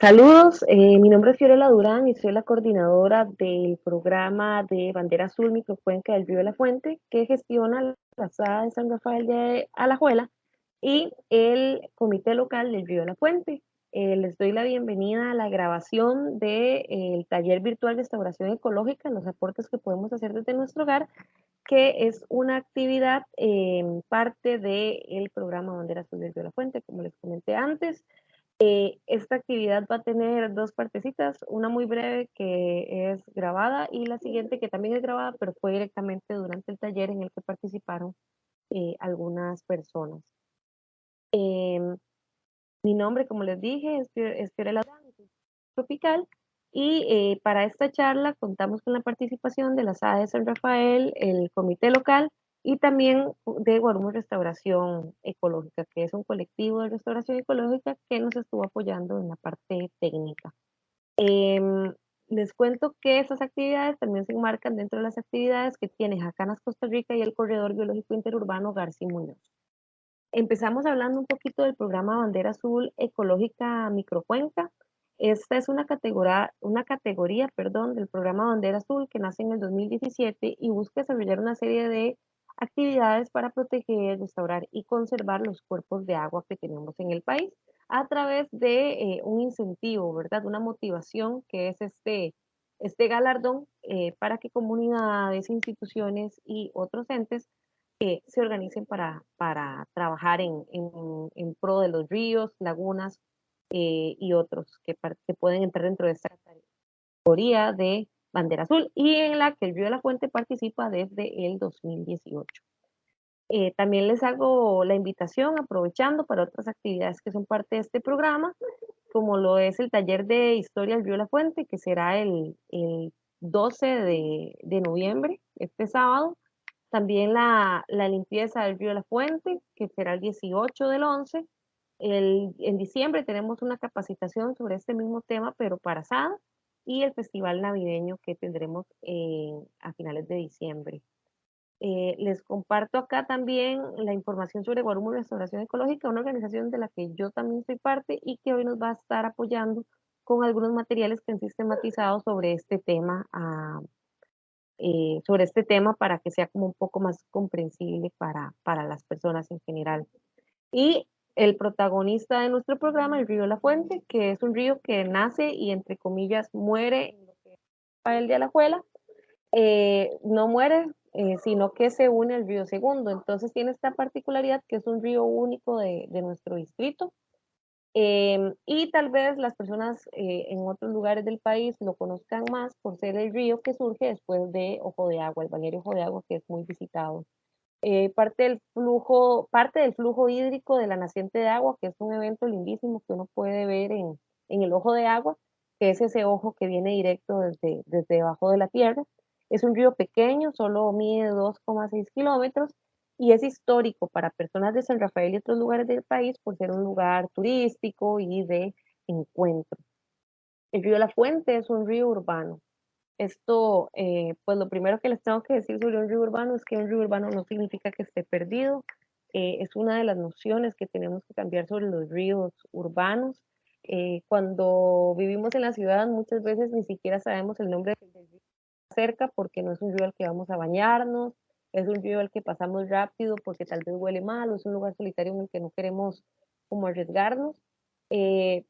Saludos, mi nombre es Fiorella Durán y soy la coordinadora del programa de Bandera Azul Microcuenca del Río de la Fuente, que gestiona la SAA de San Rafael de Alajuela y el Comité Local del Río de la Fuente. Les doy la bienvenida a la grabación del taller virtual de restauración ecológica, los aportes que podemos hacer desde nuestro hogar, que es una actividad parte del programa Bandera Azul del Río de la Fuente, como les comenté antes. Esta actividad va a tener dos partecitas, una muy breve que es grabada y la siguiente que también es grabada, pero fue directamente durante el taller en el que participaron algunas personas. Mi nombre, como les dije, es Fiorella Tropical y para esta charla contamos con la participación de la SAA de San Rafael, el comité local y también de Guarumo Restauración Ecológica, que es un colectivo de restauración ecológica que nos estuvo apoyando en la parte técnica. Em, Les cuento que estas actividades también se enmarcan dentro de las actividades que tiene Jacanas Costa Rica y el Corredor Biológico Interurbano García Muñoz. Empezamos hablando un poquito del programa Bandera Azul Ecológica Microcuenca. Esta es una categoría, del programa Bandera Azul que nace en el 2017 y busca desarrollar una serie de actividades para proteger, restaurar y conservar los cuerpos de agua que tenemos en el país a través de un incentivo, ¿verdad? Una motivación que es este galardón para que comunidades, instituciones y otros entes se organicen para trabajar en pro de los ríos, lagunas y otros que pueden entrar dentro de esta categoría de bandera azul y en la que el Río de la Fuente participa desde el 2018. También les hago la invitación, aprovechando para otras actividades que son parte de este programa, como lo es el taller de Historia del Río de la Fuente, que será el 12 de noviembre, este sábado. También la limpieza del río de la Fuente, que será el 18 del 11. En diciembre tenemos una capacitación sobre este mismo tema, pero para SAD, y el festival navideño que tendremos a finales de diciembre. Les comparto acá también la información sobre Guarumo Restauración Ecológica, una organización de la que yo también soy parte y que hoy nos va a estar apoyando con algunos materiales que han sistematizado sobre este tema para que sea como un poco más comprensible para las personas en general. Y el protagonista de nuestro programa, el río La Fuente, que es un río que nace y entre comillas muere en lo que es el de Alajuela, no muere, sino que se une al río Segundo. Entonces tiene esta particularidad que es un río único de nuestro distrito. Y tal vez las personas en otros lugares del país lo conozcan más por ser el río que surge después de Ojo de Agua, el balneario Ojo de Agua, que es muy visitado. Parte del flujo hídrico de la naciente de agua, que es un evento lindísimo que uno puede ver en el Ojo de Agua, que es ese ojo que viene directo desde debajo de la tierra. Es un río pequeño, solo mide 2,6 kilómetros y es histórico para personas de San Rafael y otros lugares del país por ser un lugar turístico y de encuentro. El río La Fuente es un río urbano. Esto, pues lo primero que les tengo que decir sobre un río urbano es que un río urbano no significa que esté perdido. Es una de las nociones que tenemos que cambiar sobre los ríos urbanos. Cuando vivimos en la ciudad muchas veces ni siquiera sabemos el nombre del río cerca porque no es un río al que vamos a bañarnos, es un río al que pasamos rápido porque tal vez huele mal o es un lugar solitario en el que no queremos como arriesgarnos,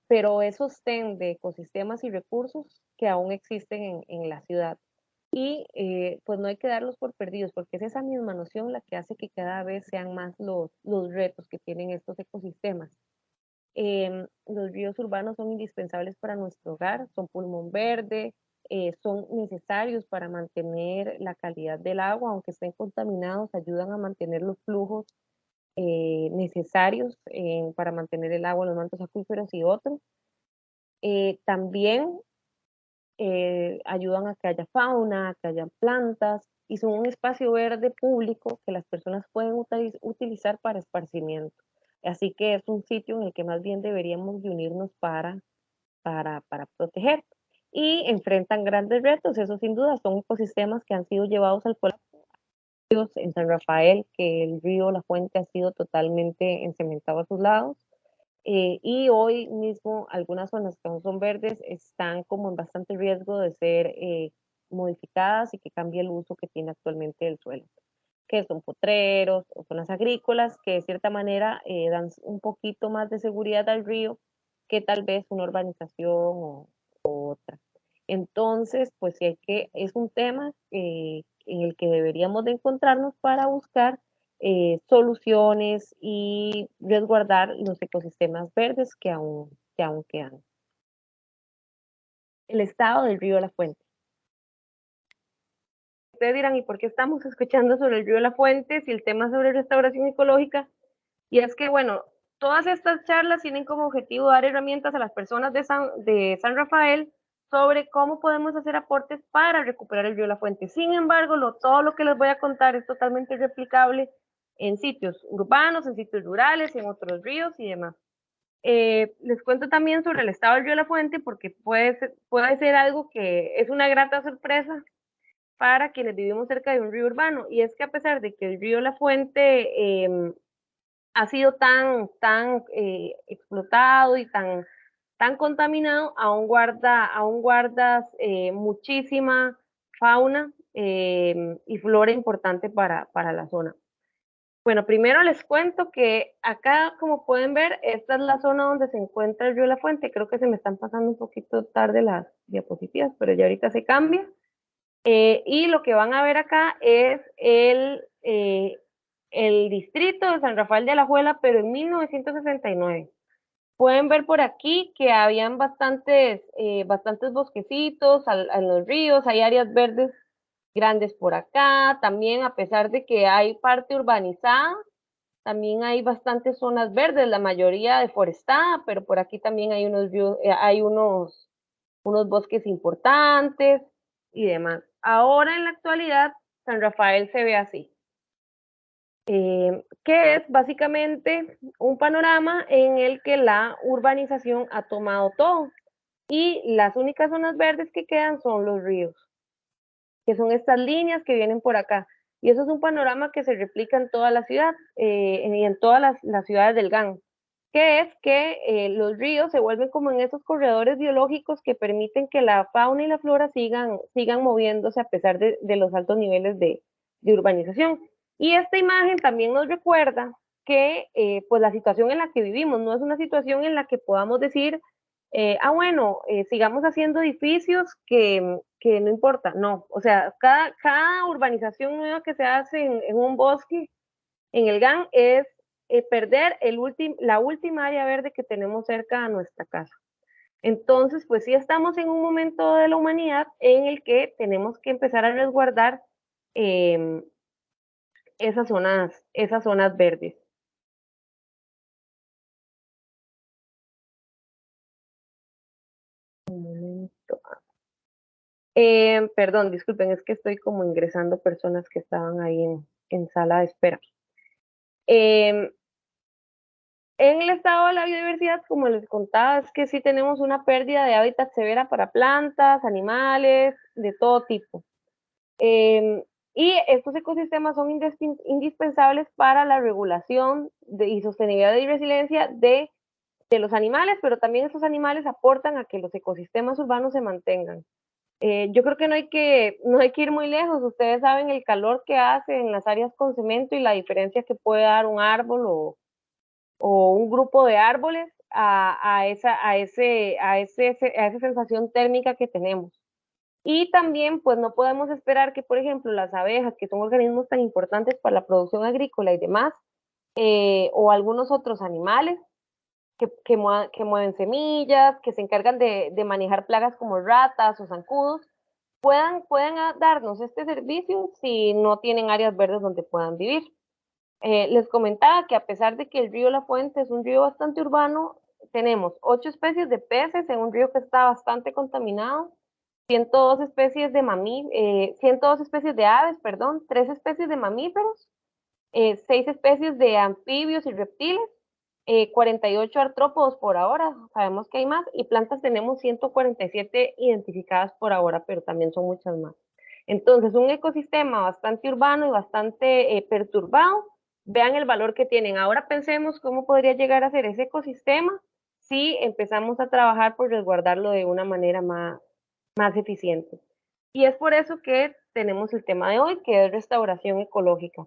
pero es sostén de ecosistemas y recursos que aún existen en la ciudad. Y pues no hay que darlos por perdidos, porque es esa misma noción la que hace que cada vez sean más los retos que tienen estos ecosistemas. Los ríos urbanos son indispensables para nuestro hogar, son pulmón verde, son necesarios para mantener la calidad del agua, aunque estén contaminados, ayudan a mantener los flujos necesarios para mantener el agua, los mantos acuíferos y otros. También ayudan a que haya fauna, a que haya plantas y son un espacio verde público que las personas pueden utilizar para esparcimiento. Así que es un sitio en el que más bien deberíamos de unirnos para proteger. Y enfrentan grandes retos, eso sin duda, son ecosistemas que han sido llevados al colapso. En San Rafael, que el río La Fuente ha sido totalmente encementado a sus lados, y hoy mismo algunas zonas que aún son verdes están como en bastante riesgo de ser modificadas y que cambie el uso que tiene actualmente el suelo, que son potreros o zonas agrícolas que de cierta manera dan un poquito más de seguridad al río que tal vez una urbanización o otra. Entonces, pues sí hay que, es un tema en el que deberíamos de encontrarnos para buscar soluciones y resguardar los ecosistemas verdes que aún quedan. El estado del río La Fuente. Ustedes dirán, ¿y por qué estamos escuchando sobre el río La Fuente si el tema sobre restauración ecológica? Y es que, bueno, todas estas charlas tienen como objetivo dar herramientas a las personas de San Rafael sobre cómo podemos hacer aportes para recuperar el río La Fuente. Sin embargo, todo lo que les voy a contar es totalmente replicable en sitios urbanos, en sitios rurales, en otros ríos y demás. Les cuento también sobre el estado del río La Fuente porque puede ser algo que es una grata sorpresa para quienes vivimos cerca de un río urbano. Y es que a pesar de que el río La Fuente ha sido tan explotado y tan contaminado, aún guardas muchísima fauna y flora importante para la zona. Bueno, primero les cuento que acá, como pueden ver, esta es la zona donde se encuentra el río La Fuente. Creo que se me están pasando un poquito tarde las diapositivas, pero ya ahorita se cambia. Y lo que van a ver acá es el distrito de San Rafael de Alajuela, pero en 1969. Pueden ver por aquí que habían bastantes bosquecitos en los ríos, hay áreas verdes grandes por acá, también a pesar de que hay parte urbanizada, también hay bastantes zonas verdes, la mayoría deforestada, pero por aquí también hay unos bosques importantes y demás. Ahora en la actualidad, San Rafael se ve así, que es básicamente un panorama en el que la urbanización ha tomado todo y las únicas zonas verdes que quedan son los ríos, que son estas líneas que vienen por acá. Y eso es un panorama que se replica en toda la ciudad y en todas las ciudades del GAN, que es que los ríos se vuelven como en esos corredores biológicos que permiten que la fauna y la flora sigan moviéndose a pesar de los altos niveles de urbanización. Y esta imagen también nos recuerda que pues la situación en la que vivimos no es una situación en la que podamos decir, bueno, sigamos haciendo edificios que no importa, no, o sea, cada urbanización nueva que se hace en un bosque, en el GAN, es perder la última área verde que tenemos cerca a nuestra casa. Entonces, pues sí estamos en un momento de la humanidad en el que tenemos que empezar a resguardar eh, esas zonas verdes. Un momento. Perdón, disculpen, es que estoy como ingresando personas que estaban ahí en sala de espera. Eh, en el estado de la biodiversidad, como les contaba, es que sí tenemos una pérdida de hábitat severa para plantas, animales, de todo tipo. Eh, y estos ecosistemas son indispensables para la regulación y sostenibilidad y resiliencia de los animales, pero también estos animales aportan a que los ecosistemas urbanos se mantengan. Yo creo que no hay que ir muy lejos. Ustedes saben el calor que hace en las áreas con cemento y la diferencia que puede dar un árbol o un grupo de árboles a esa sensación térmica que tenemos. Y también, pues no podemos esperar que, por ejemplo, las abejas, que son organismos tan importantes para la producción agrícola y demás, o algunos otros animales que mueven semillas, que se encargan de manejar plagas como ratas o zancudos, puedan darnos este servicio si no tienen áreas verdes donde puedan vivir. Les comentaba que a pesar de que el río La Fuente es un río bastante urbano, tenemos 8 especies de peces en un río que está bastante contaminado, 102 especies de 102 especies de aves, perdón, 3 especies de mamíferos, 6 especies de anfibios y reptiles, 48 artrópodos por ahora, sabemos que hay más, y plantas tenemos 147 identificadas por ahora, pero también son muchas más. Entonces, un ecosistema bastante urbano y bastante perturbado, vean el valor que tienen. Ahora pensemos cómo podría llegar a ser ese ecosistema si empezamos a trabajar por resguardarlo de una manera más eficiente. Y es por eso que tenemos el tema de hoy, que es restauración ecológica.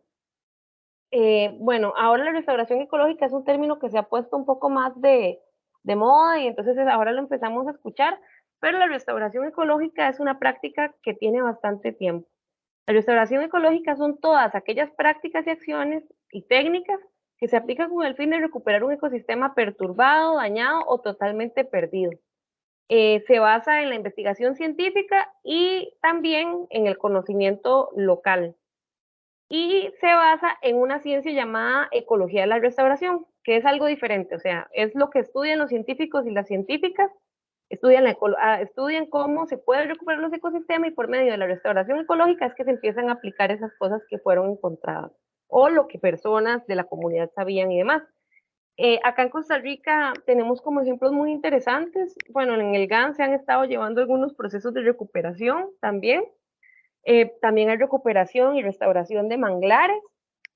Bueno, ahora la restauración ecológica es un término que se ha puesto un poco más de moda y entonces ahora lo empezamos a escuchar, pero la restauración ecológica es una práctica que tiene bastante tiempo. La restauración ecológica son todas aquellas prácticas y acciones y técnicas que se aplican con el fin de recuperar un ecosistema perturbado, dañado o totalmente perdido. Se basa en la investigación científica y también en el conocimiento local. Y se basa en una ciencia llamada ecología de la restauración, que es algo diferente, o sea, es lo que estudian los científicos y las científicas, estudian cómo se pueden recuperar los ecosistemas y por medio de la restauración ecológica es que se empiezan a aplicar esas cosas que fueron encontradas o lo que personas de la comunidad sabían y demás. Acá en Costa Rica tenemos como ejemplos muy interesantes. Bueno, en el GAN se han estado llevando algunos procesos de recuperación también. También hay recuperación y restauración de manglares.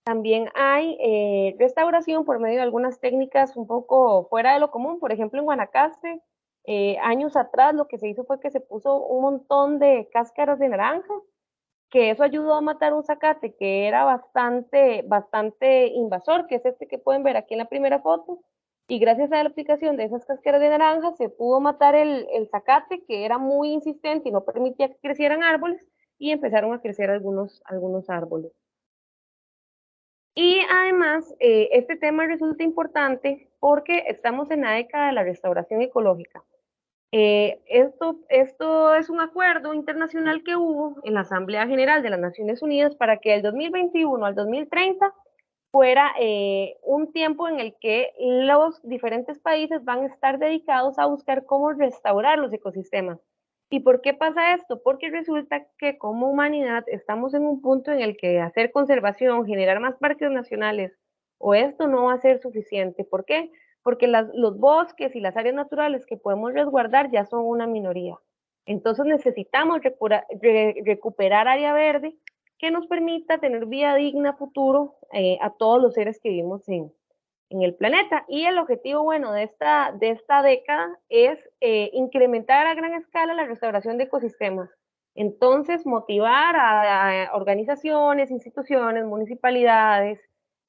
También hay restauración por medio de algunas técnicas un poco fuera de lo común. Por ejemplo, en Guanacaste, años atrás lo que se hizo fue que se puso un montón de cáscaras de naranja, que eso ayudó a matar un zacate que era bastante invasor, que es este que pueden ver aquí en la primera foto. Y gracias a la aplicación de esas cáscaras de naranja se pudo matar el zacate, que era muy insistente y no permitía que crecieran árboles, y empezaron a crecer algunos árboles. Y además, este tema resulta importante porque estamos en la década de la restauración ecológica. Esto es un acuerdo internacional que hubo en la Asamblea General de las Naciones Unidas para que del 2021 al 2030 fuera un tiempo en el que los diferentes países van a estar dedicados a buscar cómo restaurar los ecosistemas. ¿Y por qué pasa esto? Porque resulta que como humanidad estamos en un punto en el que hacer conservación, generar más parques nacionales o esto no va a ser suficiente. ¿Por qué? Porque los bosques y las áreas naturales que podemos resguardar ya son una minoría. Entonces necesitamos recuperar área verde que nos permita tener vida digna a futuro a todos los seres que vivimos en el planeta. Y el objetivo, bueno, de esta década es incrementar a gran escala la restauración de ecosistemas. Entonces, motivar a organizaciones, instituciones, municipalidades,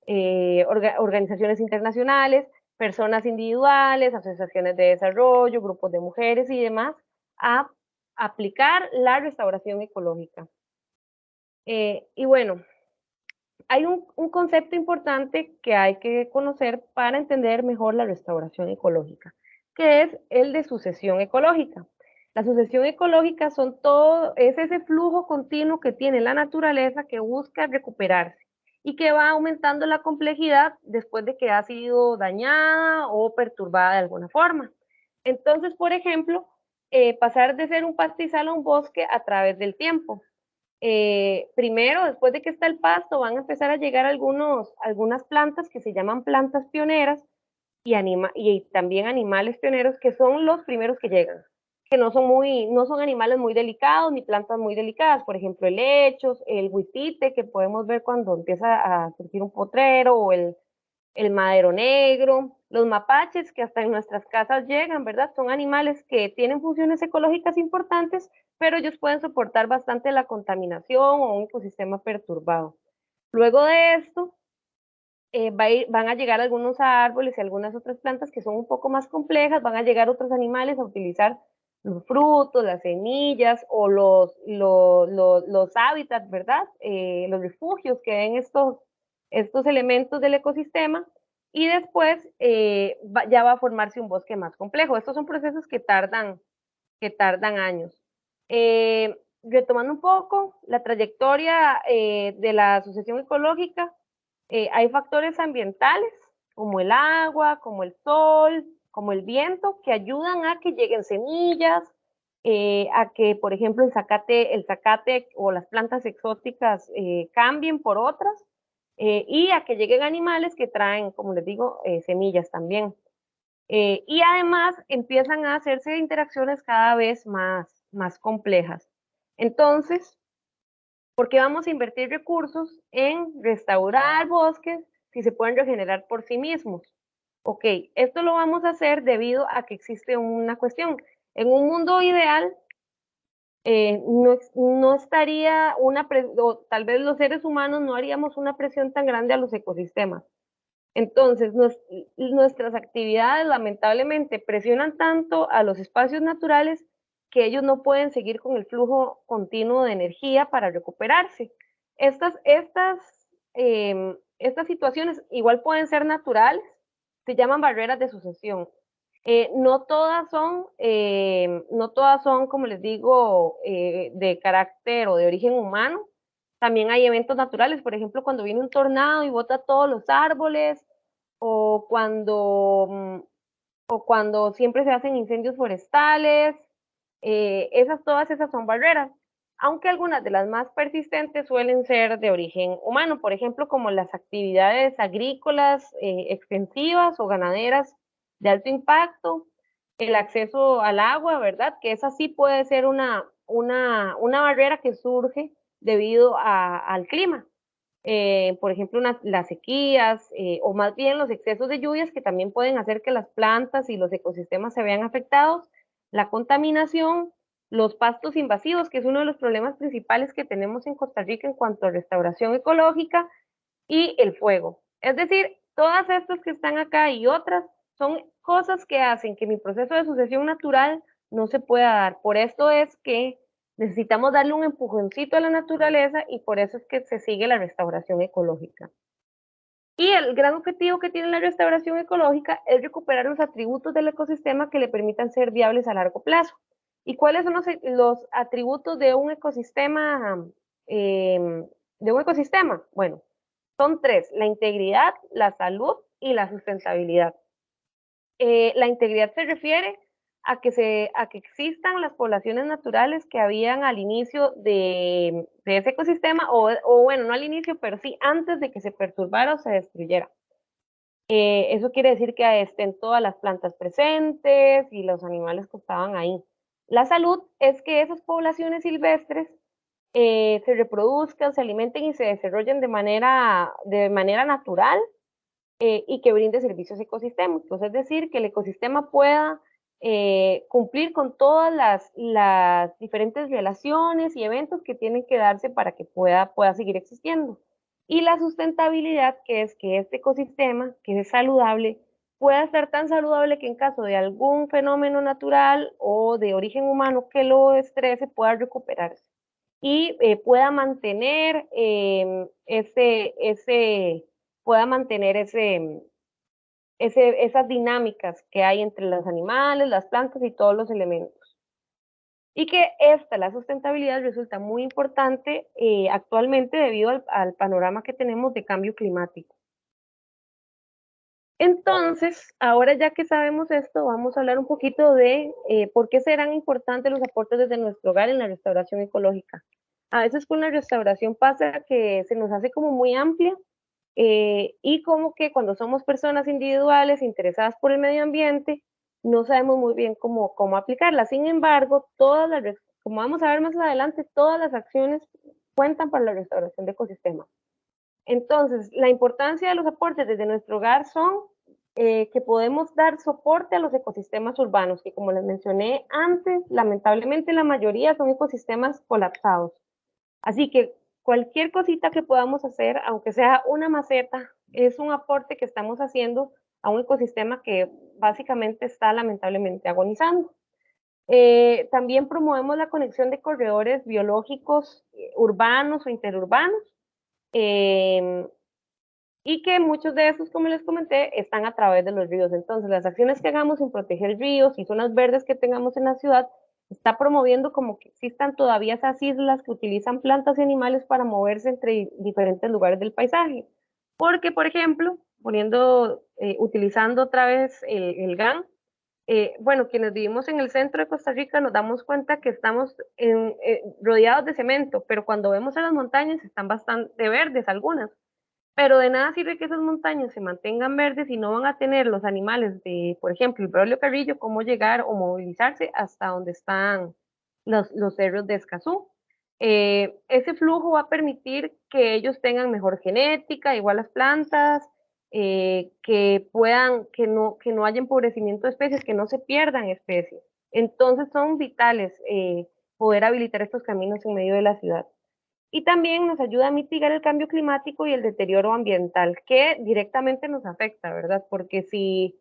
organizaciones internacionales, personas individuales, asociaciones de desarrollo, grupos de mujeres y demás, a aplicar la restauración ecológica. Y bueno, hay un concepto importante que hay que conocer para entender mejor la restauración ecológica, que es el de sucesión ecológica. La sucesión ecológica es ese flujo continuo que tiene la naturaleza que busca recuperarse y que va aumentando la complejidad después de que ha sido dañada o perturbada de alguna forma. Entonces, por ejemplo, pasar de ser un pastizal a un bosque a través del tiempo. Primero, después de que está el pasto, van a empezar a llegar algunas plantas que se llaman plantas pioneras y también animales pioneros que son los primeros que llegan, que no son animales muy delicados ni plantas muy delicadas, por ejemplo, helechos, el huitite que podemos ver cuando empieza a surgir un potrero o el madero negro, los mapaches que hasta en nuestras casas llegan, ¿verdad? Son animales que tienen funciones ecológicas importantes, pero ellos pueden soportar bastante la contaminación o un ecosistema perturbado. Luego de esto, van a llegar algunos árboles y algunas otras plantas que son un poco más complejas, van a llegar otros animales a utilizar los frutos, las semillas o los hábitats, ¿verdad? Los refugios que den estos elementos del ecosistema y después ya va a formarse un bosque más complejo. Estos son procesos que tardan años. Retomando un poco la trayectoria de la asociación ecológica, hay factores ambientales como el agua, como el sol, como el viento, que ayudan a que lleguen semillas, a que, por ejemplo, el zacate o las plantas exóticas cambien por otras, y a que lleguen animales que traen, como les digo, semillas también. Y además empiezan a hacerse interacciones cada vez más complejas. Entonces, ¿por qué vamos a invertir recursos en restaurar bosques si se pueden regenerar por sí mismos. Ok, esto lo vamos a hacer debido a que existe una cuestión. En un mundo ideal, no estaría o tal vez los seres humanos no haríamos una presión tan grande a los ecosistemas. Entonces, nuestras actividades lamentablemente presionan tanto a los espacios naturales que ellos no pueden seguir con el flujo continuo de energía para recuperarse. Estas situaciones igual pueden ser naturales, se llaman barreras de sucesión. No todas son, como les digo, de carácter o de origen humano. También hay eventos naturales, por ejemplo, cuando viene un tornado y bota todos los árboles, o cuando siempre se hacen incendios forestales. Todas esas son barreras, aunque algunas de las más persistentes suelen ser de origen humano, por ejemplo, como las actividades agrícolas extensivas o ganaderas de alto impacto, el acceso al agua, ¿verdad? Que esa sí puede ser una barrera que surge debido al clima. Por ejemplo, las sequías o más bien los excesos de lluvias que también pueden hacer que las plantas y los ecosistemas se vean afectados, la contaminación, los pastos invasivos, que es uno de los problemas principales que tenemos en Costa Rica en cuanto a restauración ecológica, y el fuego. Es decir, todas estas que están acá y otras son cosas que hacen que mi proceso de sucesión natural no se pueda dar. Por esto es que necesitamos darle un empujoncito a la naturaleza y por eso es que se sigue la restauración ecológica. Y el gran objetivo que tiene la restauración ecológica es recuperar los atributos del ecosistema que le permitan ser viables a largo plazo. ¿Y cuáles son los atributos de un ecosistema? Bueno, son tres: la integridad, la salud y la sustentabilidad. La integridad se refiere a que existan las poblaciones naturales que habían al inicio de ese ecosistema, o bueno, no al inicio, pero sí antes de que se perturbara o se destruyera. Eso quiere decir que estén todas las plantas presentes y los animales que estaban ahí. La salud es que esas poblaciones silvestres se reproduzcan, se alimenten y se desarrollen de manera natural, y que brinde servicios ecosistémicos, es decir, que el ecosistema pueda cumplir con todas las diferentes relaciones y eventos que tienen que darse para que pueda seguir existiendo. Y la sustentabilidad, que es que este ecosistema, que es saludable, pueda estar tan saludable que en caso de algún fenómeno natural o de origen humano que lo estrese, pueda recuperarse y pueda mantener esas dinámicas que hay entre los animales, las plantas y todos los elementos. Y que la sustentabilidad, resulta muy importante actualmente debido al panorama que tenemos de cambio climático. Entonces, ahora ya que sabemos esto, vamos a hablar un poquito de por qué serán importantes los aportes desde nuestro hogar en la restauración ecológica. A veces con la restauración pasa que se nos hace como muy amplia, y como que cuando somos personas individuales interesadas por el medio ambiente, no sabemos muy bien cómo aplicarla. Sin embargo, como vamos a ver más adelante, todas las acciones cuentan para la restauración de ecosistemas. Entonces, la importancia de los aportes desde nuestro hogar son que podemos dar soporte a los ecosistemas urbanos, que como les mencioné antes, lamentablemente la mayoría son ecosistemas colapsados. Así que cualquier cosita que podamos hacer, aunque sea una maceta, es un aporte que estamos haciendo a un ecosistema que básicamente está lamentablemente agonizando. También promovemos la conexión de corredores biológicos urbanos o interurbanos, eh, y que muchos de esos, como les comenté, están a través de los ríos. Entonces, las acciones que hagamos en proteger ríos y zonas verdes que tengamos en la ciudad está promoviendo como que existan todavía esas islas que utilizan plantas y animales para moverse entre diferentes lugares del paisaje. Porque, por ejemplo, utilizando otra vez el GAN, bueno, quienes vivimos en el centro de Costa Rica nos damos cuenta que estamos rodeados de cemento, pero cuando vemos a las montañas están bastante verdes algunas. Pero de nada sirve que esas montañas se mantengan verdes y no van a tener los animales de, por ejemplo, el Braulio Carrillo, cómo llegar o movilizarse hasta donde están los cerros de Escazú. Ese flujo va a permitir que ellos tengan mejor genética, igual las plantas, que no haya empobrecimiento de especies, que no se pierdan especies. Entonces son vitales poder habilitar estos caminos en medio de la ciudad. Y también nos ayuda a mitigar el cambio climático y el deterioro ambiental, que directamente nos afecta, ¿verdad? Porque si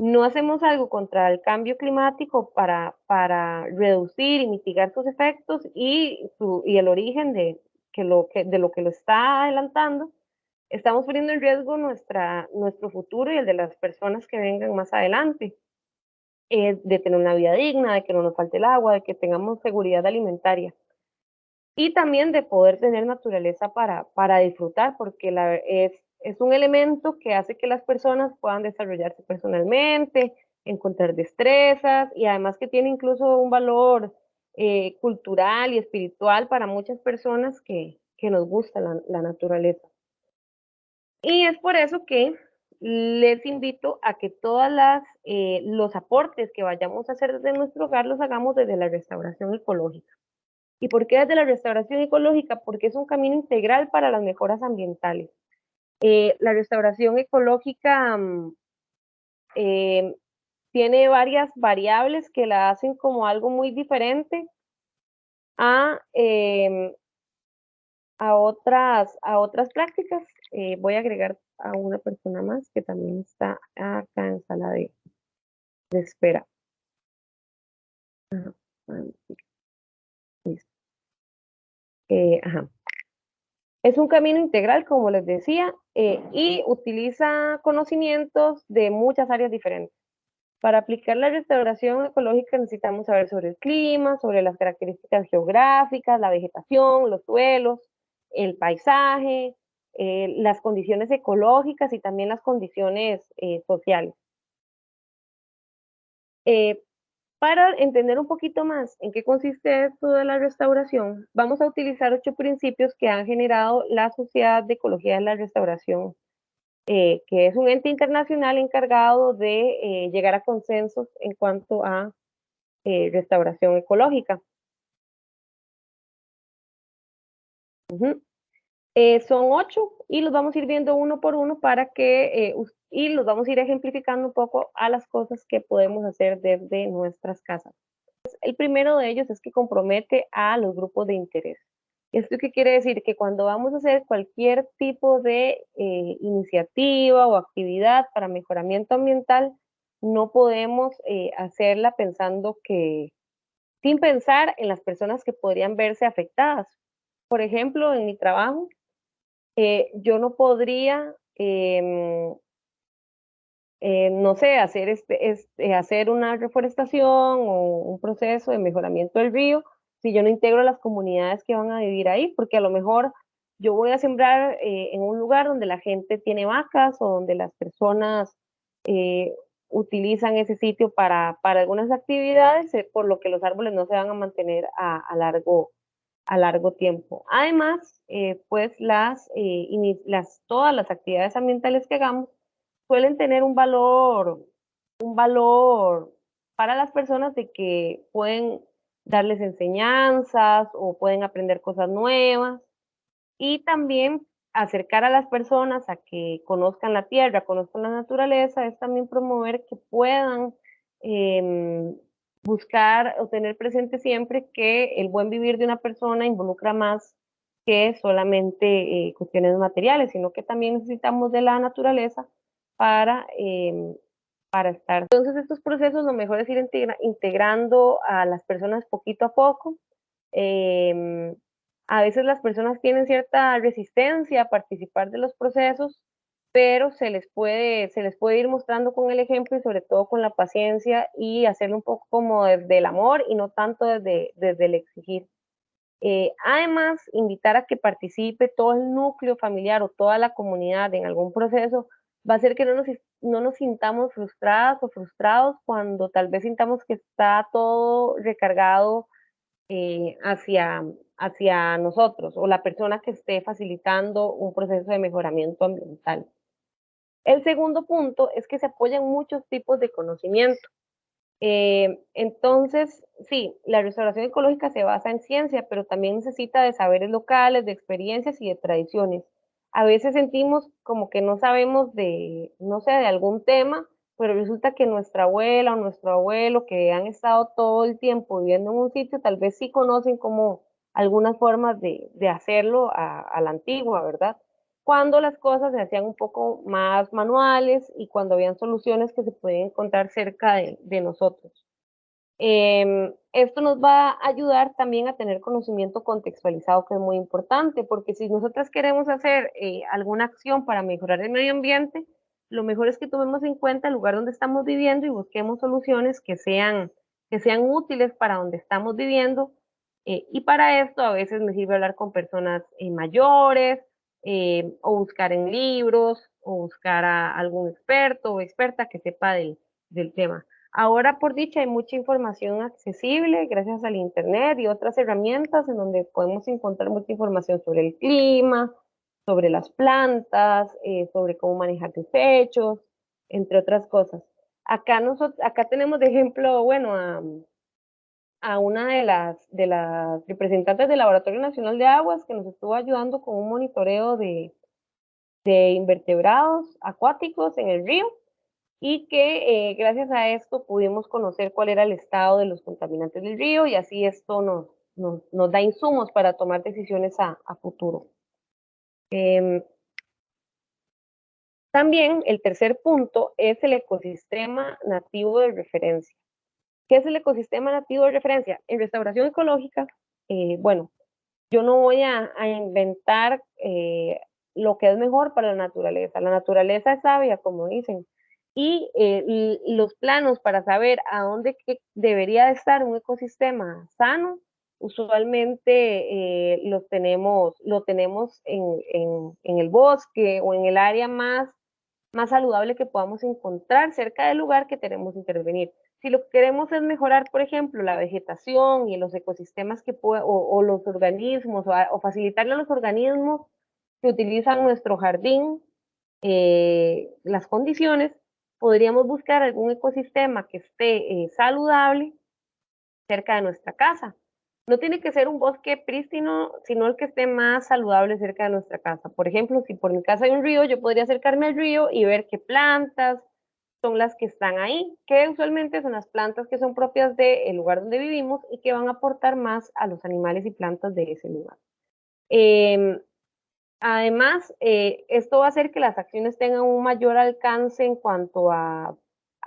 no hacemos algo contra el cambio climático para reducir y mitigar sus efectos y el origen de lo que lo está adelantando, estamos poniendo en riesgo nuestro futuro y el de las personas que vengan más adelante, de tener una vida digna, de que no nos falte el agua, de que tengamos seguridad alimentaria y también de poder tener naturaleza para disfrutar, porque es un elemento que hace que las personas puedan desarrollarse personalmente, encontrar destrezas y además que tiene incluso un valor cultural y espiritual para muchas personas que nos gusta la naturaleza. Y es por eso que les invito a que los aportes que vayamos a hacer desde nuestro hogar los hagamos desde la restauración ecológica. ¿Y por qué desde la restauración ecológica? Porque es un camino integral para las mejoras ambientales. La restauración ecológica eh, tiene varias variables que la hacen como algo muy diferente a, eh, a otras prácticas. Voy a agregar a una persona más que también está acá en sala de espera. Ajá, listo. Ajá. Es un camino integral, como les decía, y utiliza conocimientos de muchas áreas diferentes. Para aplicar la restauración ecológica necesitamos saber sobre el clima, sobre las características geográficas, la vegetación, los suelos, el paisaje, las condiciones ecológicas y también las condiciones sociales. Eh, para entender un poquito más en qué consiste esto de la restauración, vamos a utilizar 8 principios que han generado la Sociedad de Ecología de la Restauración, que es un ente internacional encargado de llegar a consensos en cuanto a restauración ecológica. Ujú. Son 8 y los vamos a ir viendo uno por uno y los vamos a ir ejemplificando un poco a las cosas que podemos hacer desde nuestras casas. El primero de ellos es que compromete a los grupos de interés. ¿Esto qué quiere decir? Que cuando vamos a hacer cualquier tipo de iniciativa o actividad para mejoramiento ambiental, no podemos hacerla sin pensar en las personas que podrían verse afectadas. Por ejemplo, en mi trabajo, yo no podría no sé, hacer una reforestación o un proceso de mejoramiento del río si yo no integro a las comunidades que van a vivir ahí, porque a lo mejor yo voy a sembrar en un lugar donde la gente tiene vacas o donde las personas eh, utilizan ese sitio para algunas actividades, por lo que los árboles no se van a mantener a largo tiempo. Además, pues todas las actividades ambientales que hagamos suelen tener un valor para las personas de que pueden darles enseñanzas o pueden aprender cosas nuevas y también acercar a las personas a que conozcan la tierra, conozcan la naturaleza, es también promover que puedan em, buscar o tener presente siempre que el buen vivir de una persona involucra más que solamente cuestiones materiales, sino que también necesitamos de la naturaleza para, para estar. Entonces, estos procesos lo mejor es ir integrando a las personas poquito a poco. Em, a veces las personas tienen cierta resistencia a participar de los procesos, pero se les puede ir mostrando con el ejemplo y sobre todo con la paciencia y hacerlo un poco como desde el amor y no tanto desde el exigir. Además, invitar a que participe todo el núcleo familiar o toda la comunidad en algún proceso va a hacer que no nos sintamos frustradas o frustrados cuando tal vez sintamos que está todo recargado hacia nosotros o la persona que esté facilitando un proceso de mejoramiento ambiental. El segundo punto es que se apoyan muchos tipos de conocimiento. Entonces, sí, la restauración ecológica se basa en ciencia, pero también necesita de saberes locales, de experiencias y de tradiciones. a veces sentimos como que no sabemos de, no sé, de algún tema, pero resulta que nuestra abuela o nuestro abuelo que han estado todo el tiempo viviendo en un sitio, tal vez sí conocen como algunas formas de hacerlo a la antigua, ¿verdad? Cuando las cosas se hacían un poco más manuales y cuando habían soluciones que se pueden encontrar cerca de nosotros. Esto nos va a ayudar también a tener conocimiento contextualizado, que es muy importante, porque si nosotras queremos hacer alguna acción para mejorar el medio ambiente, lo mejor es que tomemos en cuenta el lugar donde estamos viviendo y busquemos soluciones que sean útiles para donde estamos viviendo. Y para esto a veces me sirve hablar con personas mayores, o buscar en libros, o buscar a algún experto o experta que sepa del tema. Ahora, por dicha, hay mucha información accesible gracias al Internet y otras herramientas en donde podemos encontrar mucha información sobre el clima, sobre las plantas, sobre cómo manejar desechos, entre otras cosas. Acá tenemos de ejemplo, bueno, a una de las representantes del Laboratorio Nacional de Aguas que nos estuvo ayudando con un monitoreo de invertebrados acuáticos en el río y que gracias a esto pudimos conocer cuál era el estado de los contaminantes del río y así esto nos da insumos para tomar decisiones a futuro. Eh, También el tercer punto es el ecosistema nativo de referencia. ¿Qué es el ecosistema nativo de referencia? En restauración ecológica, bueno, yo no voy a inventar lo que es mejor para la naturaleza. La naturaleza es sabia, como dicen. Y los planos para saber a dónde debería de estar un ecosistema sano, usualmente lo tenemos en el bosque o en el área más saludable que podamos encontrar cerca del lugar que queremos intervenir. Si lo que queremos es mejorar, por ejemplo, la vegetación y los ecosistemas o los organismos, o facilitarle a los organismos que utilizan nuestro jardín las condiciones, podríamos buscar algún ecosistema que esté saludable cerca de nuestra casa. No tiene que ser un bosque prístino, sino el que esté más saludable cerca de nuestra casa. Por ejemplo, si por mi casa hay un río, yo podría acercarme al río y ver qué plantas son las que están ahí, que usualmente son las plantas que son propias del lugar donde vivimos y que van a aportar más a los animales y plantas de ese lugar. Eh, Además, esto va a hacer que las acciones tengan un mayor alcance en cuanto a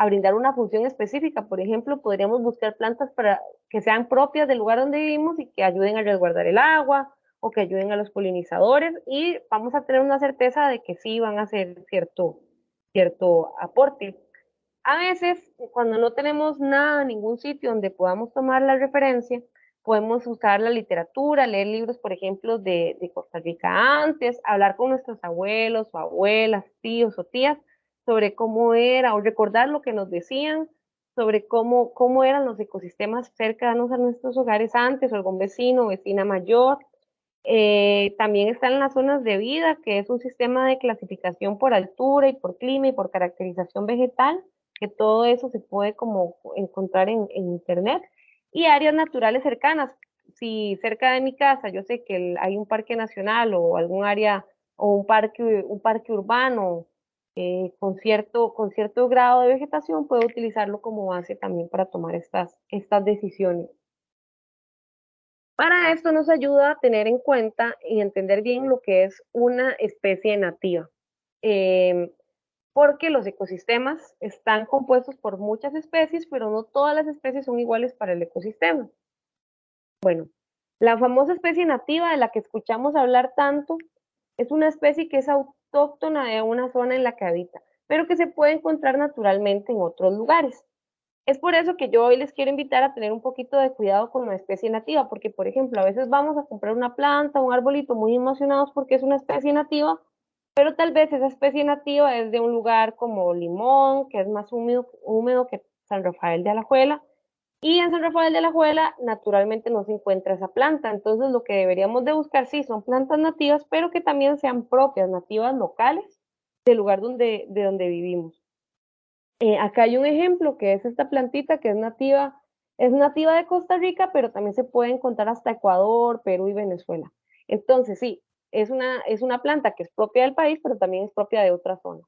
brindar una función específica. Por ejemplo, podríamos buscar plantas para que sean propias del lugar donde vivimos y que ayuden a resguardar el agua o que ayuden a los polinizadores y vamos a tener una certeza de que sí van a hacer cierto aporte. A veces, cuando no tenemos nada, ningún sitio donde podamos tomar la referencia, podemos usar la literatura, leer libros, por ejemplo, de Costa Rica antes, hablar con nuestros abuelos o abuelas, tíos o tías sobre cómo era o recordar lo que nos decían sobre cómo eran los ecosistemas cercanos a nuestros hogares antes o algún vecino o vecina mayor. También están las zonas de vida, que es un sistema de clasificación por altura y por clima y por caracterización vegetal, que todo eso se puede como encontrar en internet. Y áreas naturales cercanas. Si cerca de mi casa yo sé que hay un parque nacional o algún área o un parque urbano con cierto grado de vegetación, puedo utilizarlo como base también para tomar estas decisiones. Para esto nos ayuda a tener en cuenta y entender bien lo que es una especie nativa, eh, porque los ecosistemas están compuestos por muchas especies, pero no todas las especies son iguales para el ecosistema. Bueno, la famosa especie nativa de la que escuchamos hablar tanto es una especie que es autóctona de una zona en la que habita, pero que se puede encontrar naturalmente en otros lugares. Es por eso que yo hoy les quiero invitar a tener un poquito de cuidado con la especie nativa, porque por ejemplo, a veces vamos a comprar una planta, un arbolito muy emocionados porque es una especie nativa, pero tal vez esa especie nativa es de un lugar como Limón, que es más húmedo que San Rafael de Alajuela, y en San Rafael de Alajuela naturalmente no se encuentra esa planta, entonces lo que deberíamos de buscar sí son plantas nativas, pero que también sean propias, nativas locales del lugar de donde vivimos. Acá hay un ejemplo que es esta plantita que es nativa de Costa Rica, pero también se puede encontrar hasta Ecuador, Perú y Venezuela. Entonces, sí, es una planta que es propia del país, pero también es propia de otra zona.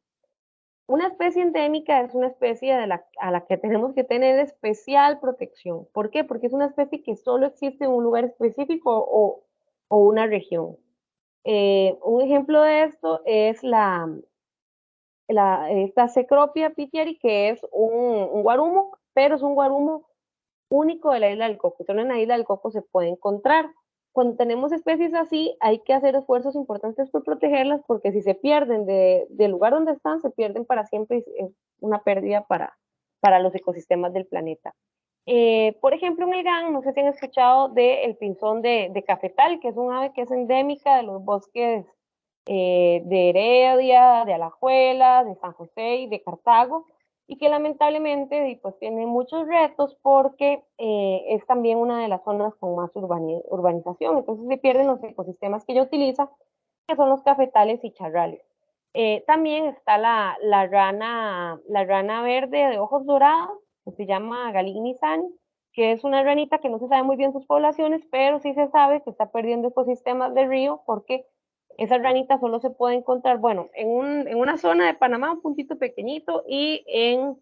Una especie endémica es una especie a la que tenemos que tener especial protección. ¿Por qué? Porque es una especie que solo existe en un lugar específico o una región. Un ejemplo de esto es esta Cecropia pittieri, que es un guarumo, pero es un guarumo único de la isla del Coco. Solo en la isla del Coco se puede encontrar. Cuando tenemos especies así, hay que hacer esfuerzos importantes por protegerlas, porque si se pierden del lugar donde están, se pierden para siempre y es una pérdida para los ecosistemas del planeta. Por ejemplo, en el GAN, no sé si han escuchado del pinzón de cafetal, que es un ave que es endémica de los bosques de Heredia, de Alajuela, de San José y de Cartago, y que lamentablemente pues, tiene muchos retos porque es también una de las zonas con más urbanización, entonces se pierden los ecosistemas que ella utiliza, que son los cafetales y charrales. También está la rana verde de ojos dorados, que se llama Galignisani, que es una ranita que no se sabe muy bien sus poblaciones, pero sí se sabe que está perdiendo ecosistemas de río porque esa ranita solo se puede encontrar, bueno, en una zona de Panamá, un puntito pequeñito, y en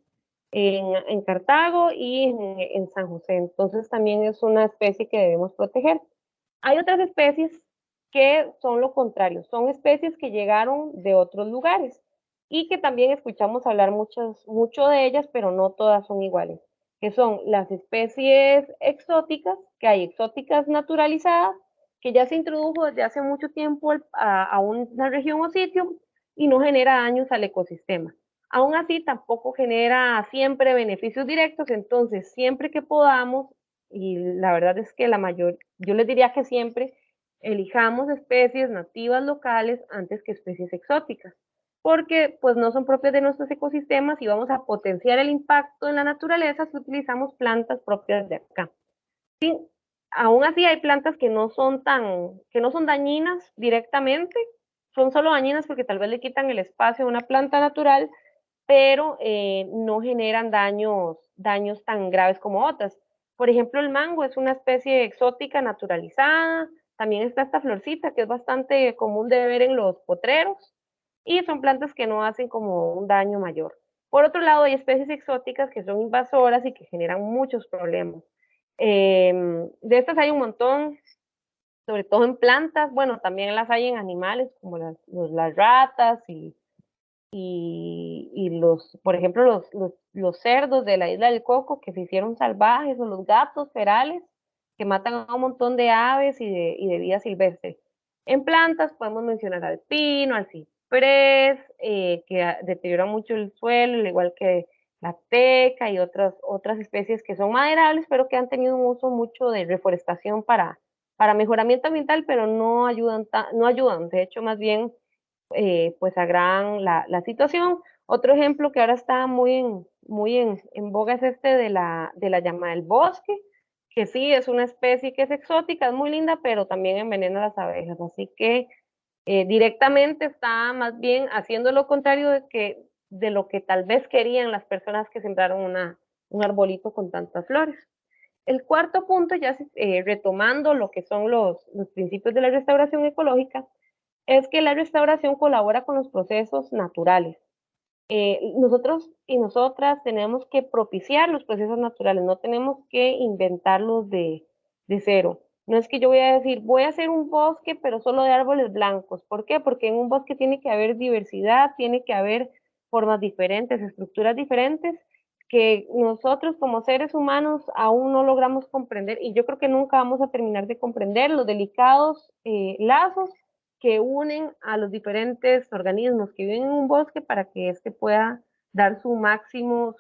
Cartago y en San José. Entonces también es una especie que debemos proteger. Hay otras especies que son lo contrario, son especies que llegaron de otros lugares y que también escuchamos hablar mucho de ellas, pero no todas son iguales, que son las especies exóticas, que hay exóticas naturalizadas, que ya se introdujo desde hace mucho tiempo a una región o sitio y no genera daños al ecosistema. Aún así, tampoco genera siempre beneficios directos, entonces siempre que podamos, y la verdad es que yo les diría que siempre elijamos especies nativas locales antes que especies exóticas, porque pues no son propias de nuestros ecosistemas y vamos a potenciar el impacto en la naturaleza si utilizamos plantas propias de acá. Sí, aún así hay plantas que no son dañinas directamente, son solo dañinas porque tal vez le quitan el espacio a una planta natural, pero no generan daños tan graves como otras. Por ejemplo, el mango es una especie exótica naturalizada, también está esta florcita que es bastante común de ver en los potreros y son plantas que no hacen como un daño mayor. Por otro lado, hay especies exóticas que son invasoras y que generan muchos problemas. De estas hay un montón, sobre todo en plantas, bueno, también las hay en animales como las ratas por ejemplo, los cerdos de la isla del Coco que se hicieron salvajes, o los gatos ferales que matan a un montón de aves y de vida silvestre. En plantas podemos mencionar al pino, al ciprés, que deterioran mucho el suelo, al igual que la teca y otras especies que son maderables, pero que han tenido un uso mucho de reforestación para mejoramiento ambiental, pero no ayudan, de hecho, más bien pues agravan la situación. Otro ejemplo que ahora está muy en boga es este de la llama del bosque, que sí es una especie que es exótica, es muy linda, pero también envenena a las abejas. Así que directamente está más bien haciendo lo contrario de lo que tal vez querían las personas que sembraron un arbolito con tantas flores. El cuarto punto, ya retomando lo que son los principios de la restauración ecológica, es que la restauración colabora con los procesos naturales. Nosotros y nosotras tenemos que propiciar los procesos naturales, no tenemos que inventarlos de cero. No es que yo voy a decir, voy a hacer un bosque, pero solo de árboles blancos. ¿Por qué? Porque en un bosque tiene que haber diversidad, tiene que haber formas diferentes, estructuras diferentes, que nosotros como seres humanos aún no logramos comprender y yo creo que nunca vamos a terminar de comprender los delicados lazos que unen a los diferentes organismos que viven en un bosque para que éste pueda dar su máximo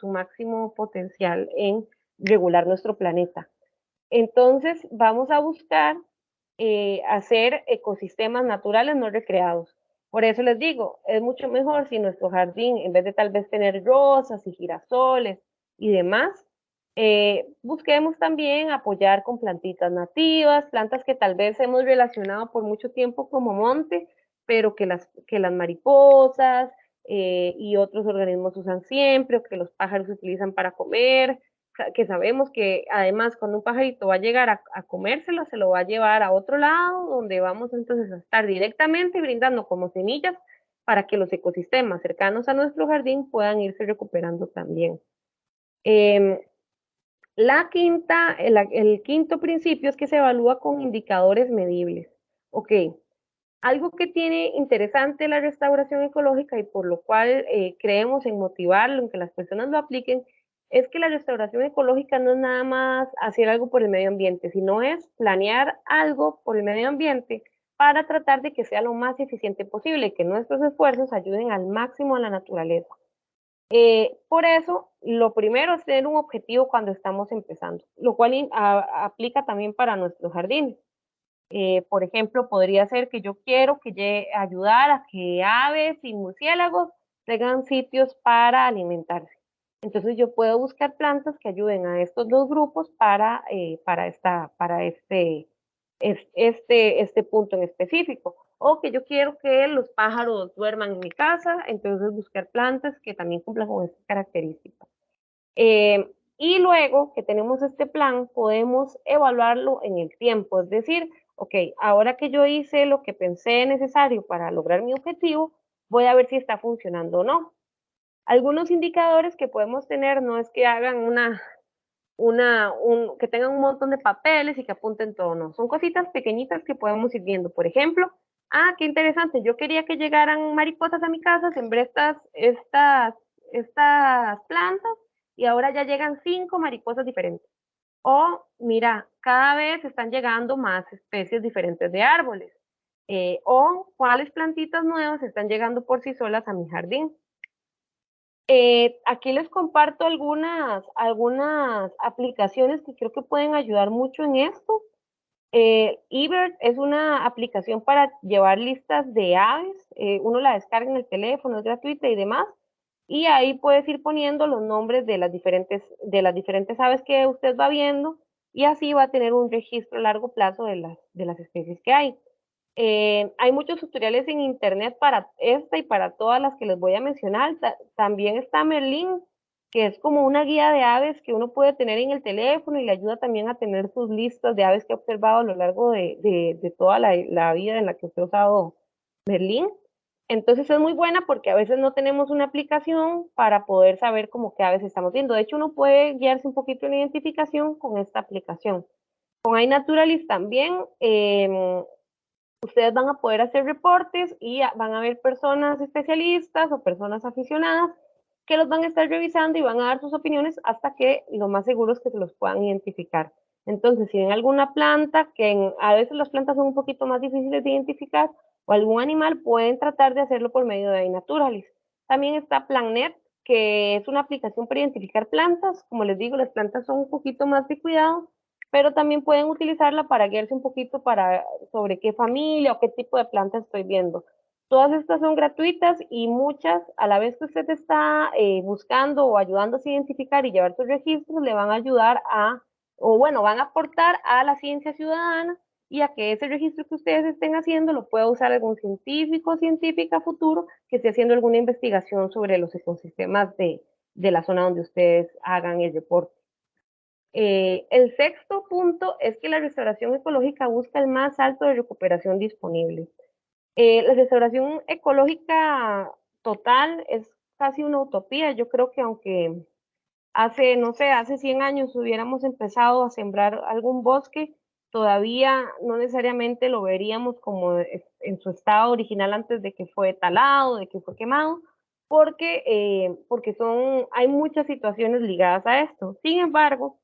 potencial en regular nuestro planeta. Entonces, vamos a buscar hacer ecosistemas naturales no recreados. Por eso les digo, es mucho mejor si nuestro jardín, en vez de tal vez tener rosas y girasoles y demás, busquemos también apoyar con plantitas nativas, plantas que tal vez hemos relacionado por mucho tiempo como monte, pero que las mariposas y otros organismos usan siempre, o que los pájaros utilizan para comer. que sabemos que además cuando un pajarito va a llegar a comérselo, se lo va a llevar a otro lado, donde vamos entonces a estar directamente brindando como semillas para que los ecosistemas cercanos a nuestro jardín puedan irse recuperando también. Eh, el quinto principio es que se evalúa con indicadores medibles. Ok, algo que tiene interesante la restauración ecológica y por lo cual creemos en motivarlo, en que las personas lo apliquen, es que la restauración ecológica no es nada más hacer algo por el medio ambiente, sino es planear algo por el medio ambiente para tratar de que sea lo más eficiente posible y que nuestros esfuerzos ayuden al máximo a la naturaleza. Por eso, lo primero es tener un objetivo cuando estamos empezando, lo cual aplica también para nuestros jardines. Por ejemplo, podría ser que yo quiero ayudar a que aves y murciélagos tengan sitios para alimentarse. Entonces yo puedo buscar plantas que ayuden a estos dos grupos para este punto en específico. O que yo quiero que los pájaros duerman en mi casa, entonces buscar plantas que también cumplan con estas características. Y luego que tenemos este plan, podemos evaluarlo en el tiempo, es decir, ok, ahora que yo hice lo que pensé necesario para lograr mi objetivo, voy a ver si está funcionando o no. Algunos indicadores que podemos tener no es que hagan que tengan un montón de papeles y que apunten todo, no. Son cositas pequeñitas que podemos ir viendo. Por ejemplo, qué interesante, yo quería que llegaran mariposas a mi casa, sembré estas plantas y ahora ya llegan 5 mariposas diferentes. O, mira, cada vez están llegando más especies diferentes de árboles. O cuáles plantitas nuevas están llegando por sí solas a mi jardín. Aquí les comparto algunas aplicaciones que creo que pueden ayudar mucho en esto. eBird es una aplicación para llevar listas de aves. Uno la descarga en el teléfono, es gratuita y demás. Y ahí puedes ir poniendo los nombres de las diferentes aves que usted va viendo y así va a tener un registro a largo plazo de las especies que hay. Hay muchos tutoriales en internet para esta y para todas las que les voy a mencionar. También está Merlin, que es como una guía de aves que uno puede tener en el teléfono y le ayuda también a tener sus listas de aves que ha observado a lo largo de toda la vida en la que usted ha usado Merlin. Entonces es muy buena porque a veces no tenemos una aplicación para poder saber cómo qué aves estamos viendo. De hecho, uno puede guiarse un poquito en la identificación con esta aplicación. Con iNaturalist también, ustedes van a poder hacer reportes y van a haber personas especialistas o personas aficionadas que los van a estar revisando y van a dar sus opiniones hasta que lo más seguro es que se los puedan identificar. Entonces, si ven alguna planta, a veces las plantas son un poquito más difíciles de identificar, o algún animal, pueden tratar de hacerlo por medio de iNaturalist. También está PlanNet, que es una aplicación para identificar plantas. Como les digo, las plantas son un poquito más de cuidado, pero también pueden utilizarla para guiarse un poquito sobre qué familia o qué tipo de planta estoy viendo. Todas estas son gratuitas y muchas, a la vez que usted está buscando o ayudándose a identificar y llevar sus registros, le van a ayudar o bueno, van a aportar a la ciencia ciudadana y a que ese registro que ustedes estén haciendo lo pueda usar algún científico o científica futuro que esté haciendo alguna investigación sobre los ecosistemas de la zona donde ustedes hagan el reporte. El sexto punto es que la restauración ecológica busca el más alto de recuperación disponible. La restauración ecológica total es casi una utopía. Yo creo que aunque no sé, hace 100 años hubiéramos empezado a sembrar algún bosque, todavía no necesariamente lo veríamos como en su estado original antes de que fue talado, de que fue quemado, porque hay muchas situaciones ligadas a esto. Sin embargo,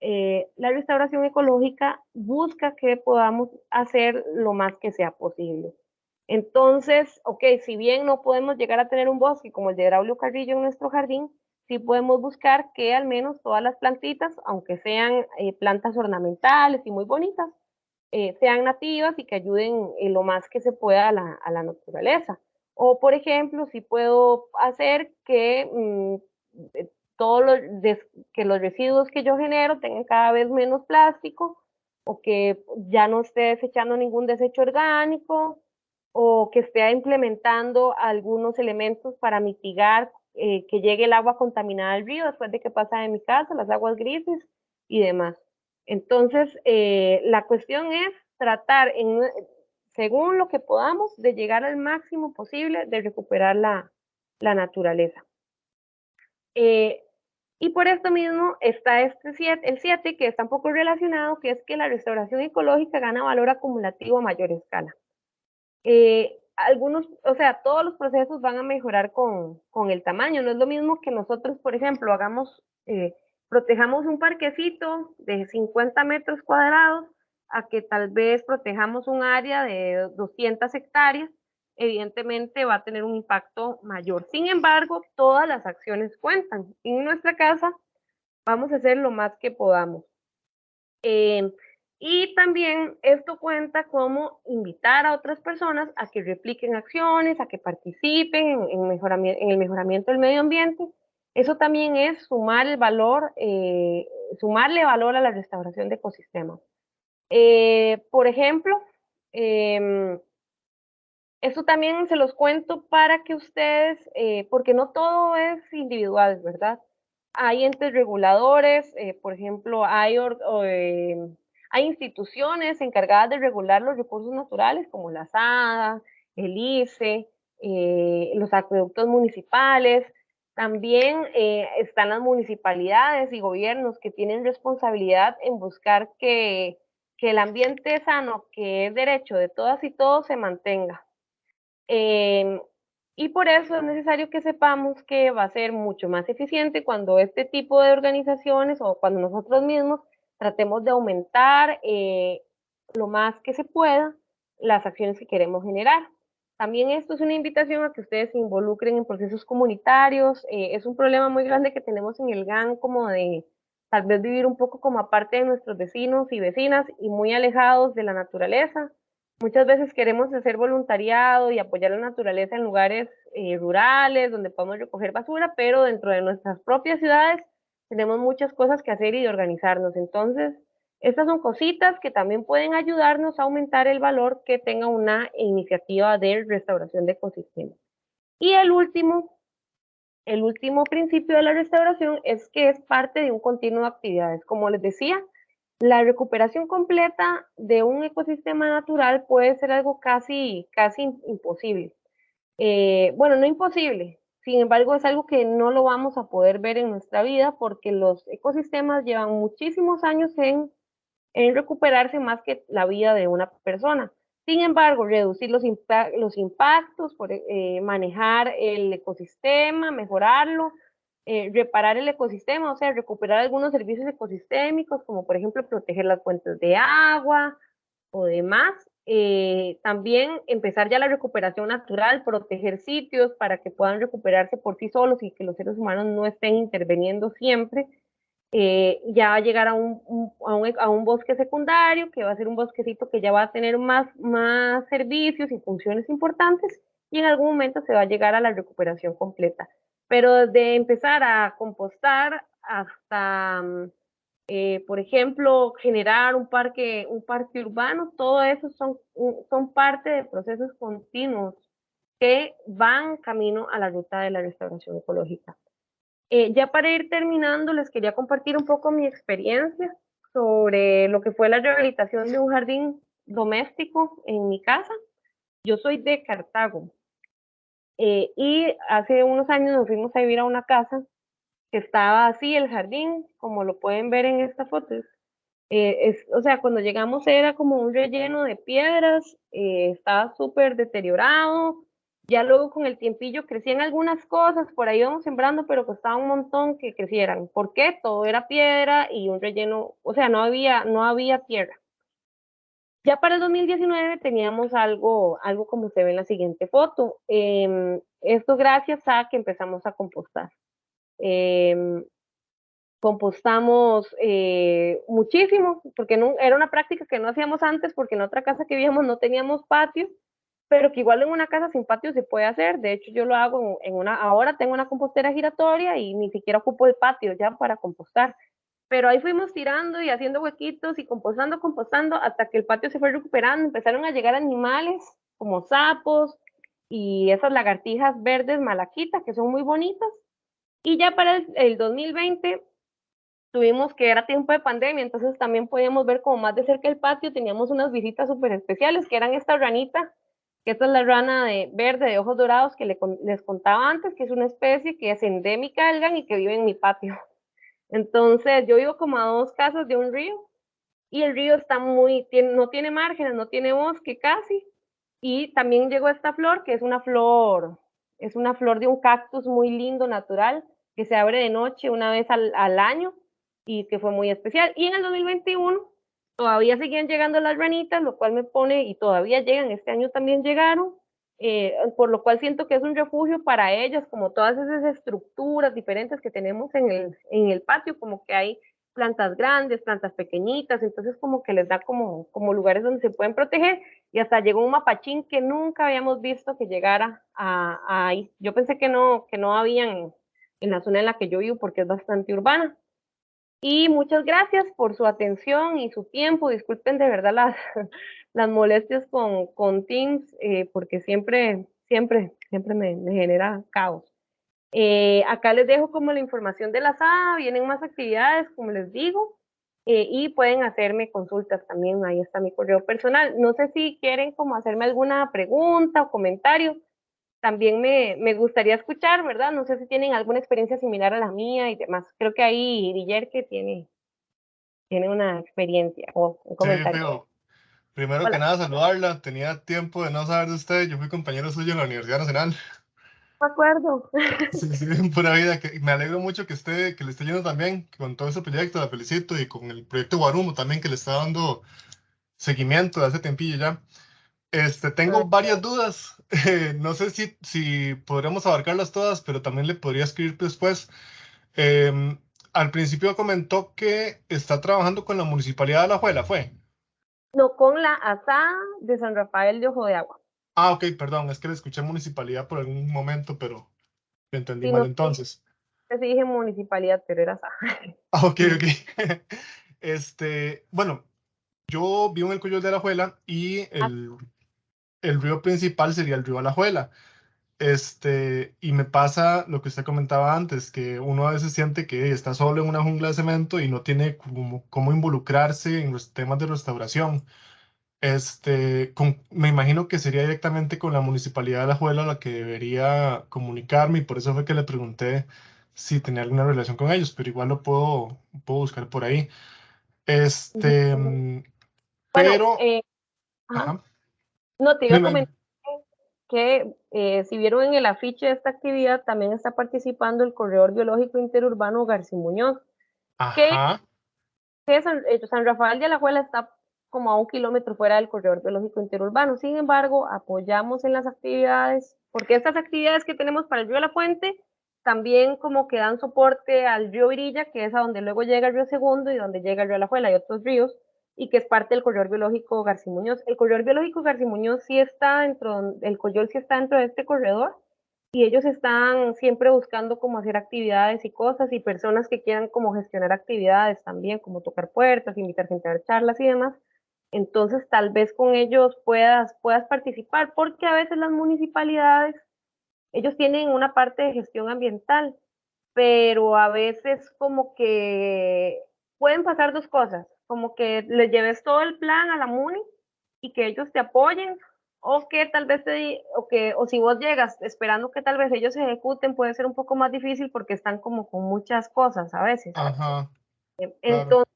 la restauración ecológica busca que podamos hacer lo más que sea posible. Entonces, ok, si bien no podemos llegar a tener un bosque como el de Braulio Carrillo en nuestro jardín, sí podemos buscar que al menos todas las plantitas, aunque sean plantas ornamentales y muy bonitas, sean nativas y que ayuden lo más que se pueda a la naturaleza. O, por ejemplo, si puedo hacer eh, todos los, que los residuos que yo genero tengan cada vez menos plástico, o que ya no esté desechando ningún desecho orgánico, o que esté implementando algunos elementos para mitigar que llegue el agua contaminada al río después de que pasa de mi casa, las aguas grises y demás. Entonces, la cuestión es tratar, según lo que podamos, de llegar al máximo posible de recuperar la naturaleza. Eh, y por esto mismo está el 7, que está un poco relacionado, que es que la restauración ecológica gana valor acumulativo a mayor escala. O sea, todos los procesos van a mejorar con el tamaño. No es lo mismo que nosotros, por ejemplo, protejamos un parquecito de 50 metros cuadrados a que tal vez protejamos un área de 200 hectáreas. Evidentemente va a tener un impacto mayor. Sin embargo, todas las acciones cuentan. En nuestra casa vamos a hacer lo más que podamos. Y también esto cuenta como invitar a otras personas a que repliquen acciones, a que participen en el mejoramiento del medio ambiente. Eso también es sumarle valor a la restauración de ecosistemas. Por ejemplo, esto también se los cuento para que ustedes, porque no todo es individual, ¿verdad? Hay entes reguladores, por ejemplo, hay instituciones encargadas de regular los recursos naturales, como la SADA, el ICE, los acueductos municipales. También están las municipalidades y gobiernos que tienen responsabilidad en buscar que el ambiente sano, que es derecho de todas y todos, se mantenga. Eh, y por eso es necesario que sepamos que va a ser mucho más eficiente cuando este tipo de organizaciones o cuando nosotros mismos tratemos de aumentar lo más que se pueda las acciones que queremos generar. También esto es una invitación a que ustedes se involucren en procesos comunitarios. Es un problema muy grande que tenemos en el GAN, como de tal vez vivir un poco como aparte de nuestros vecinos y vecinas y muy alejados de la naturaleza. Muchas veces queremos hacer voluntariado y apoyar la naturaleza en lugares rurales donde podemos recoger basura, pero dentro de nuestras propias ciudades tenemos muchas cosas que hacer y de organizarnos. Entonces, estas son cositas que también pueden ayudarnos a aumentar el valor que tenga una iniciativa de restauración de ecosistemas. Y el último principio de la restauración es que es parte de un continuo de actividades. Como les decía, la recuperación completa de un ecosistema natural puede ser algo casi imposible. Bueno, no imposible, sin embargo es algo que no lo vamos a poder ver en nuestra vida porque los ecosistemas llevan muchísimos años en recuperarse más que la vida de una persona. Sin embargo, reducir los impactos, manejar el ecosistema, mejorarlo, reparar el ecosistema, o sea, recuperar algunos servicios ecosistémicos, como por ejemplo proteger las fuentes de agua o demás. También empezar ya la recuperación natural, proteger sitios para que puedan recuperarse por sí solos y que los seres humanos no estén interviniendo siempre. Ya va a llegar a un bosque secundario, que va a ser un bosquecito que ya va a tener más servicios y funciones importantes, y en algún momento se va a llegar a la recuperación completa. Pero de empezar a compostar hasta, por ejemplo, generar un parque urbano, todo eso son parte de procesos continuos que van camino a la ruta de la restauración ecológica. Ya para ir terminando, les quería compartir un poco mi experiencia sobre lo que fue la rehabilitación de un jardín doméstico en mi casa. Yo soy de Cartago y hace unos años nos fuimos a vivir a una casa que estaba así, el jardín, como lo pueden ver en esta foto. O sea, cuando llegamos era como un relleno de piedras, estaba súper deteriorado. Ya luego con el tiempillo crecían algunas cosas, por ahí íbamos sembrando, pero costaba un montón que crecieran. ¿Por qué? Todo era piedra y un relleno, o sea, no había tierra. Ya para el 2019 teníamos algo como se ve en la siguiente foto. Esto gracias a que empezamos a compostar. Em, Compostamos muchísimo, porque no, era una práctica que no hacíamos antes, porque en otra casa que vivíamos no teníamos patio, pero que igual en una casa sin patio se puede hacer. De hecho, yo lo hago ahora tengo una compostera giratoria y ni siquiera ocupo el patio ya para compostar. Pero ahí fuimos tirando y haciendo huequitos y compostando, hasta que el patio se fue recuperando. Empezaron a llegar animales como sapos y esas lagartijas verdes malaquitas que son muy bonitas. Y ya para el 2020 tuvimos que era tiempo de pandemia, entonces también podíamos ver como más de cerca el patio, teníamos unas visitas súper especiales, que eran esta ranita, que esta es la rana de verde de ojos dorados que les contaba antes, que es una especie que es endémica del GAN y que vive en mi patio. Entonces, yo vivo como a 2 casas de un río y el río está no tiene márgenes, no tiene bosque casi. Y también llegó esta flor, que es una flor de un cactus muy lindo, natural, que se abre de noche una vez al año y que fue muy especial. Y en el 2021 todavía seguían llegando las ranitas, lo cual me pone, y todavía llegan, este año también llegaron, por lo cual siento que es un refugio para ellas, como todas esas estructuras diferentes que tenemos en el patio, como que hay plantas grandes, plantas pequeñitas, entonces como que les da como lugares donde se pueden proteger y hasta llegó un mapachín que nunca habíamos visto que llegara ahí. Yo pensé que no habían en la zona en la que yo vivo porque es bastante urbana. Y muchas gracias por su atención y su tiempo. Disculpen de verdad las molestias con Teams, porque siempre me genera caos. Acá les dejo como la información de la asada, vienen más actividades, como les digo, y pueden hacerme consultas también, ahí está mi correo personal. No sé si quieren como hacerme alguna pregunta o comentario, también me gustaría escuchar, ¿verdad? No sé si tienen alguna experiencia similar a la mía y demás. Creo que ahí Guiller que tiene una experiencia o un Sí, comentario. feo. Primero que Hola, nada, saludarla. Tenía tiempo de no saber de usted. Yo fui compañero suyo en la Universidad Nacional. no me acuerdo. Sí, sí, en pura vida. Me alegro mucho que le esté yendo también con todo ese proyecto. La felicito y con el proyecto Guarumo también que le está dando seguimiento de hace tiempillo ya. Tengo varias dudas. No sé si podremos abarcarlas todas, pero también le podría escribir después. Em, Al principio comentó que está trabajando con la Municipalidad de Alajuela, ¿fue? No, con la asada de San Rafael de Ojo de Agua. Ah, ok, perdón, es que le escuché municipalidad por algún momento, pero lo entendí Si mal no, entonces. sí dije municipalidad, pero era asada. Ah, ok, ok. Bueno, yo vivo en el Coyol de Alajuela y el río principal sería el río Alajuela. Y me pasa lo que usted comentaba antes, que uno a veces siente que está solo en una jungla de cemento y no tiene como cómo involucrarse en los temas de restauración. Me imagino que sería directamente con la Municipalidad de Alajuela la que debería comunicarme y por eso fue que le pregunté si tenía alguna relación con ellos, pero igual puedo buscar por ahí. Este, mm, Bueno, pero, ajá. ajá, No, te iba a dime, comentar que si vieron en el afiche de esta actividad, también está participando el Corredor Biológico Interurbano García Muñoz, que, ajá, San Rafael de Alajuela está como a 1 kilómetro fuera del Corredor Biológico Interurbano. Sin embargo, apoyamos en las actividades, porque estas actividades que tenemos para el río La Fuente también como que dan soporte al río Virilla, que es a donde luego llega el río Segundo y donde llega el río Alajuela y otros ríos, y que es parte del corredor biológico García Muñoz. El corredor biológico García Muñoz sí está dentro, el Coyol sí está dentro de este corredor, y ellos están siempre buscando cómo hacer actividades y cosas, y personas que quieran como gestionar actividades también, como tocar puertas, invitar gente a dar charlas y demás. Entonces, tal vez con ellos puedas participar, porque a veces las municipalidades, ellos tienen una parte de gestión ambiental, pero a veces como que pueden pasar dos cosas, como que les lleves todo el plan a la MUNI y que ellos te apoyen, o que tal vez o si vos llegas esperando que tal vez ellos se ejecuten, puede ser un poco más difícil porque están como con muchas cosas a veces. ajá, claro, Entonces,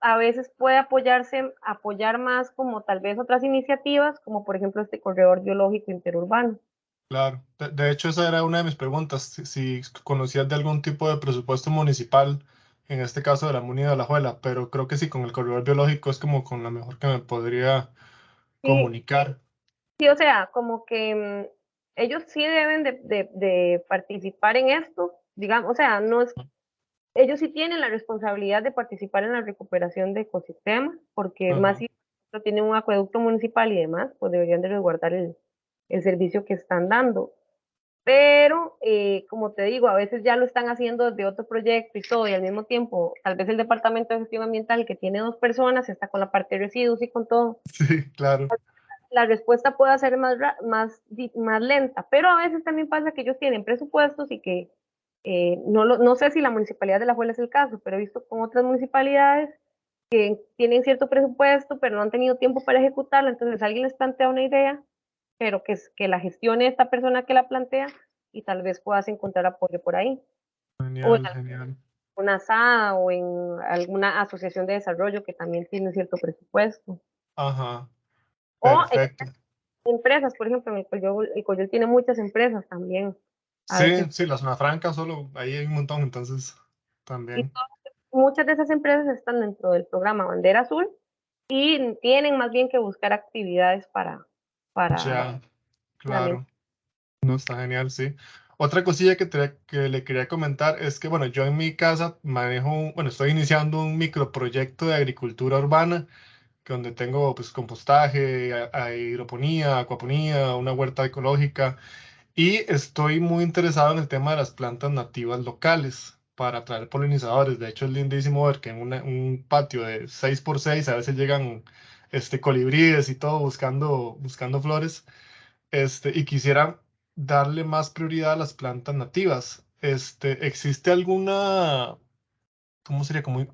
a veces puede apoyar más como tal vez otras iniciativas, como por ejemplo este corredor biológico interurbano. claro. De hecho, esa era una de mis preguntas, si conocías de algún tipo de presupuesto municipal, en este caso de la Muni de Alajuela, pero creo que sí, con el corredor biológico es como con la mejor que me podría Sí, comunicar. sí, o sea, como que ellos sí deben de participar en esto, digamos, o sea, no es, ellos sí tienen la responsabilidad de participar en la recuperación de ecosistemas, porque más Ajá. si tienen un acueducto municipal y demás, pues deberían de resguardar el servicio que están dando. Pero, como te digo, a veces ya lo están haciendo desde otro proyecto y todo, y al mismo tiempo, tal vez el Departamento de Gestión Ambiental, que tiene 2 personas, está con la parte de residuos y con todo, Sí, claro, la respuesta puede ser más lenta, pero a veces también pasa que ellos tienen presupuestos y que no sé si la municipalidad de La Juela es el caso, pero he visto con otras municipalidades que tienen cierto presupuesto, pero no han tenido tiempo para ejecutarlo, entonces alguien les plantea una idea, pero que la gestione esta persona que la plantea y tal vez puedas encontrar apoyo por ahí, o en Genial, genial. alguna ASADA o en alguna asociación de desarrollo que también tiene cierto presupuesto. Ajá, O en perfecto. empresas, por ejemplo, en el Coyol tiene muchas empresas también. A veces, Sí, sí, la zona franca solo, ahí hay un montón, entonces y también. muchas de esas empresas están dentro del programa Bandera Azul y tienen más bien que buscar actividades para Ya, la claro. No, está genial, sí. Otra cosilla que le quería comentar es que, bueno, yo en mi casa manejo, bueno, estoy iniciando un microproyecto de agricultura urbana, que donde tengo pues compostaje, hidroponía, acuaponía, una huerta ecológica, y estoy muy interesado en el tema de las plantas nativas locales para atraer polinizadores. De hecho, es lindísimo ver que en un patio de 6 por 6 a veces llegan colibríes y todo buscando flores, y quisiera darle más prioridad a las plantas nativas. ¿Existe alguna, cómo sería? Como